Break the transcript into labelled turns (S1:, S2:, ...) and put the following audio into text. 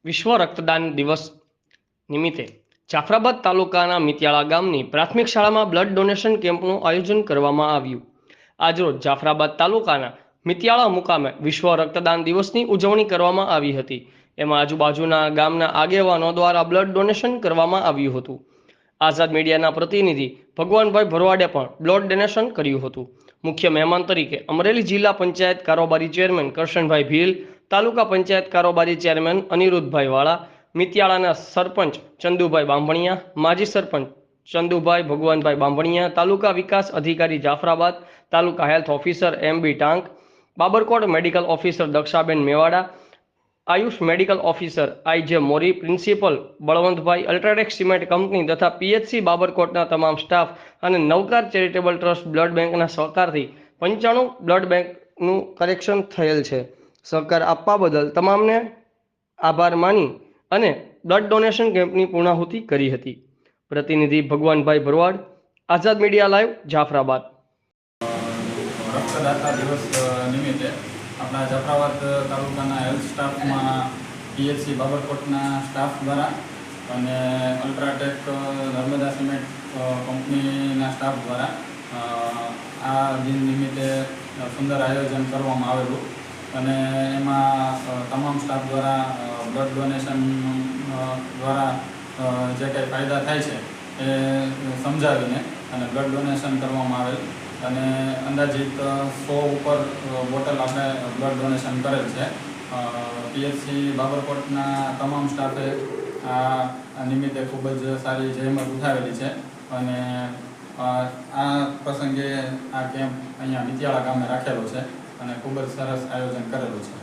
S1: વિશ્વ રક્તદાન દિવસ નિમિત્તે જાફરાબાદ તાલુકાના મિતિયાળા ગામની પ્રાથમિક શાળામાં બ્લડ ડોનેશન કેમ્પનું આયોજન કરવામાં આવ્યું। આજરોજ જાફરાબાદ તાલુકાના મિતિયાળા મુકામે વિશ્વ રક્તદાન દિવસની ઉજવણી કરવામાં આવી હતી। એમાં આજુબાજુના ગામના આગેવાનો દ્વારા બ્લડ ડોનેશન કરવામાં આવ્યું હતું। આઝાદ મીડિયાના પ્રતિનિધિ ભગવાનભાઈ ભરવાડે પણ બ્લડ ડોનેશન કર્યું હતું। મુખ્ય મહેમાન તરીકે અમરેલી જિલ્લા પંચાયત કારોબારી ચેરમેન કરશનભાઈ ભીલ, તાલુકા પંચાયત કારોબારી ચેરમેન અનિરુદ્ધભાઈ વાળા, મિતિયાળાના સરપંચ ચંદુભાઈ બાંભણિયા, માજી સરપંચ ચંદુભાઈ ભગવાનભાઈ બાંભણિયા, તાલુકા વિકાસ અધિકારી Jafrabad, taluka health officer MB Tank, Babarkot medical officer Dakshaben Mewada, AYUSH medical officer IJ Mori, principal Balvantbhai, UltraTech cement company તથા PHC બાબરકોટના તમામ સ્ટાફ અને નવકાર ચેરિટેબલ ટ્રસ્ટ બ્લડ બેંકના સહકારથી 95 બ્લડ બેંકનું કલેક્શન થયેલ છે। સહકાર આપવા બદલ તમામને આભાર માની અને બ્લડ ડોનેશન કેમ્પની પૂર્ણાહુતિ કરી હતી। પ્રતિનિધિ ભગવાનભાઈ ભરવાડ, આઝાદ મીડિયા લાઈવ, જાફરાબાદ।
S2: રક્તદાતા દિવસ નિમિત્તે આપણા જાફરાબાદ તાલુકાના હેલ્થ સ્ટાફમાં PHC બાબરકોટના સ્ટાફ દ્વારા અને અલ્ટ્રાટેક નર્મદા સિમેન્ટ કંપનીના સ્ટાફ દ્વારા આ દિન નિમિત્તે સુંદર આયોજન કરવામાં આવેલું અને એમાં તમામ સ્ટાફ દ્વારા બ્લડ ડોનેશન દ્વારા જે કંઈ ફાયદા થાય છે એ સમજાવીને અને બ્લડ ડોનેશન કરવામાં આવેલ અને અંદાજિત 100 ઉપર બોટલ આપણે બ્લડ ડોનેશન કરેલ છે। PHC બાબરકોટના તમામ સ્ટાફે આ નિમિત્તે ખૂબ જ સારી જહેમત ઉઠાવેલી છે અને આ પ્રસંગે આ કેમ્પ અહીંયા મિતિયાળા ગામે રાખેલો છે અને ખૂબ જ સરસ આયોજન કરેલું છે।